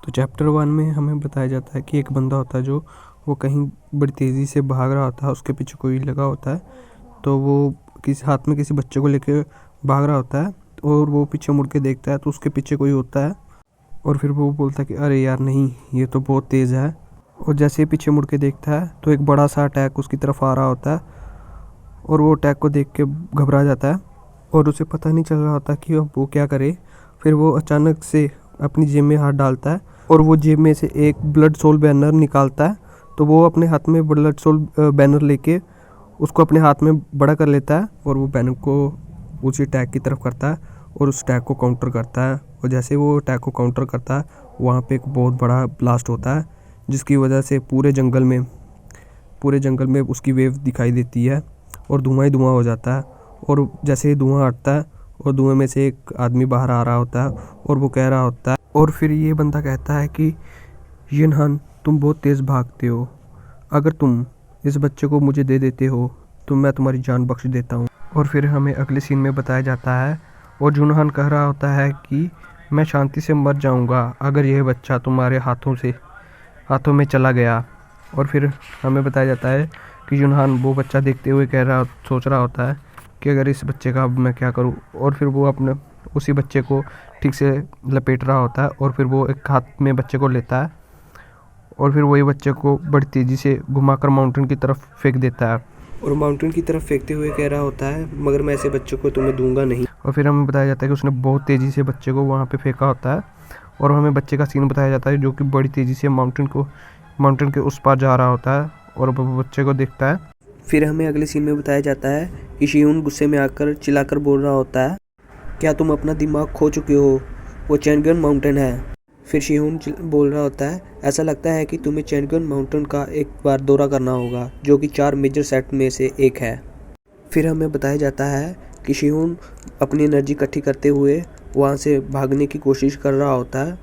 तो चैप्टर 1 में हमें बताया जाता है कि एक बंदा होता है जो वो कहीं बड़ी तेज़ी से भाग रहा होता है, उसके पीछे कोई लगा होता है। तो वो किसी हाथ में किसी बच्चे को लेके भाग रहा होता है और वो पीछे मुड़ के देखता है तो उसके पीछे कोई होता है और फिर वो बोलता है कि अरे यार नहीं, ये तो बहुत तेज़ है। और जैसे ही पीछे मुड़ के देखता है तो एक बड़ा सा अटैक उसकी तरफ आ रहा होता है और वो अटैक को देख के घबरा जाता है और उसे पता नहीं चल रहा होता कि अब वो क्या करे। फिर वो अचानक से अपनी जेब में हाथ डालता है और वो जेब में से एक ब्लड सोल बैनर निकालता है। तो वो अपने हाथ में ब्लड सोल बैनर लेके उसको अपने हाथ में बड़ा कर लेता है और वो बैनर को उसी अटैक की तरफ करता है और उस अटैक को काउंटर करता है। और जैसे वो अटैक को काउंटर करता है वहाँ पे एक बहुत बड़ा ब्लास्ट होता है जिसकी वजह से पूरे जंगल में उसकी वेव दिखाई देती है और धुआं ही धुआं हो जाता है। और जैसे ही धुआं हटता है और धुएं में से एक आदमी बाहर आ रहा होता है और वो कह रहा होता है, और फिर ये बंदा कहता है कि यिनहान, तुम बहुत तेज़ भागते हो, अगर तुम इस बच्चे को मुझे दे देते हो तो मैं तुम्हारी जान बख्श देता हूँ। और फिर हमें अगले सीन में बताया जाता है और जुनहान कह रहा होता है कि मैं शांति से मर जाऊँगा अगर यह बच्चा तुम्हारे हाथों में चला गया। और फिर हमें बताया जाता है कि जुनहान वो बच्चा देखते हुए सोच रहा होता है कि अगर इस बच्चे का अब मैं क्या करूं। और फिर वो अपने उसी बच्चे को ठीक से लपेट रहा होता है और फिर वो एक हाथ में बच्चे को लेता है और फिर वही बच्चे को बड़ी तेज़ी से घुमाकर माउंटेन की तरफ फेंक देता है और माउंटेन की तरफ फेंकते हुए कह रहा होता है, मगर मैं ऐसे बच्चे को तुम्हें दूंगा नहीं। और फिर हमें बताया जाता है कि उसने बहुत तेज़ी से बच्चे को वहाँ पे फेंका होता है और हमें बच्चे का सीन बताया जाता है जो कि बड़ी तेज़ी से माउंटेन के उस पार जा रहा होता है और वो बच्चे को देखता है। फिर हमें अगले सीन में बताया जाता है कि शियून गुस्से में आकर चिल्लाकर बोल रहा होता है, क्या तुम अपना दिमाग खो चुके हो, वो चैनगन माउंटेन है। फिर शियून बोल रहा होता है, ऐसा लगता है कि तुम्हें चैनगन माउंटेन का एक बार दौरा करना होगा जो कि 4 मेजर सेट में से एक है। फिर हमें बताया जाता है कि शियून अपनी एनर्जी इकट्ठी करते हुए वहाँ से भागने की कोशिश कर रहा होता है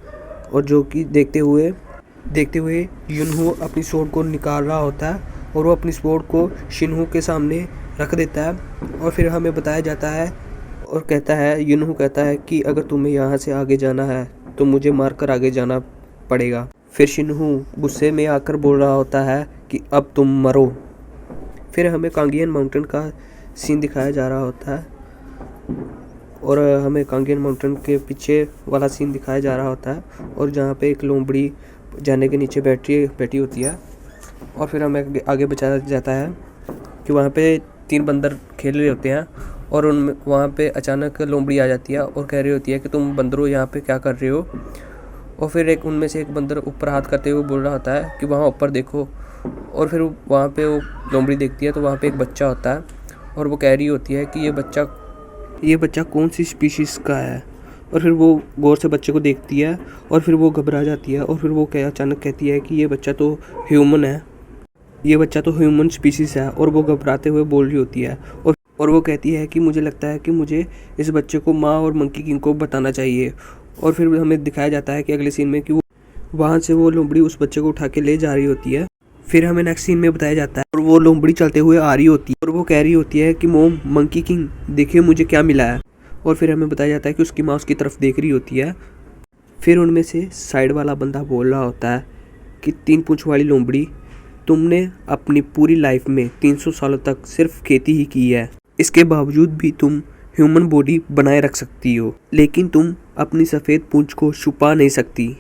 और जो कि देखते हुए युनहू अपनी स्वॉर्ड को निकाल रहा होता है और वो अपनी स्वॉर्ड को शिनहू के सामने रख देता है। और फिर हमें बताया जाता है और युनहू कहता है कि अगर तुम्हें यहाँ से आगे जाना है तो मुझे मारकर आगे जाना पड़ेगा। फिर शिनहू गुस्से में आकर बोल रहा होता है कि अब तुम मरो। फिर हमें कांगियन माउंटेन का सीन दिखाया जा रहा होता है और हमें कांगियन माउंटेन के पीछे वाला सीन दिखाया जा रहा होता है और जहाँ पे एक लोमड़ी जाने के नीचे बैठी होती है। और फिर हमें आगे बताया जाता है कि वहाँ पे 3 बंदर खेल रहे होते हैं और उनमें वहाँ पे अचानक लोमड़ी आ जाती है और कह रही होती है कि तुम बंदरों यहाँ पे क्या कर रहे हो। और फिर उनमें से एक बंदर ऊपर हाथ करते हुए बोल रहा होता है कि वहाँ ऊपर देखो। और फिर वहाँ पे वो लोमड़ी देखती है तो वहाँ पे एक बच्चा होता है और वो कह रही होती है कि ये बच्चा कौन सी स्पीशीज़ का है। और फिर वो गौर से बच्चे को देखती है और फिर वो घबरा जाती है और फिर वो अचानक कहती है कि ये बच्चा तो ह्यूमन स्पीशीज़ है। और वो घबराते हुए बोल रही होती है और वो कहती है कि मुझे लगता है कि मुझे इस बच्चे को माँ और मंकी किंग को बताना चाहिए। और फिर हमें दिखाया जाता है कि अगले सीन में कि वो वहाँ से वो लोमड़ी उस बच्चे को उठा के ले जा रही होती है। फिर हमें नेक्स्ट सीन में बताया जाता है और वो लोमड़ी चलते हुए आ रही होती है और वो कह रही होती है कि मोम, मंकी किंग, देखिए मुझे क्या मिला है। और फिर हमें बताया जाता है कि उसकी माँ उसकी तरफ देख रही होती है। फिर उनमें से साइड वाला बंदा बोल रहा होता है कि 3 पूंछ वाली लोमड़ी, तुमने अपनी पूरी लाइफ में 300 सालों तक सिर्फ खेती ही की है, इसके बावजूद भी तुम ह्यूमन बॉडी बनाए रख सकती हो, लेकिन तुम अपनी सफ़ेद पूंछ को छुपा नहीं सकती।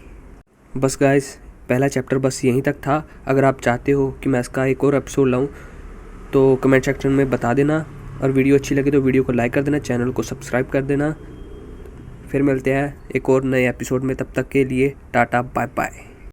बस गाइस, पहला चैप्टर बस यहीं तक था। अगर आप चाहते हो कि मैं इसका एक और एपिसोड लाऊं तो कमेंट सेक्शन में बता देना और वीडियो अच्छी लगे तो वीडियो को लाइक कर देना, चैनल को सब्सक्राइब कर देना। फिर मिलते हैं एक और नए एपिसोड में, तब तक के लिए टाटा बाय बाय।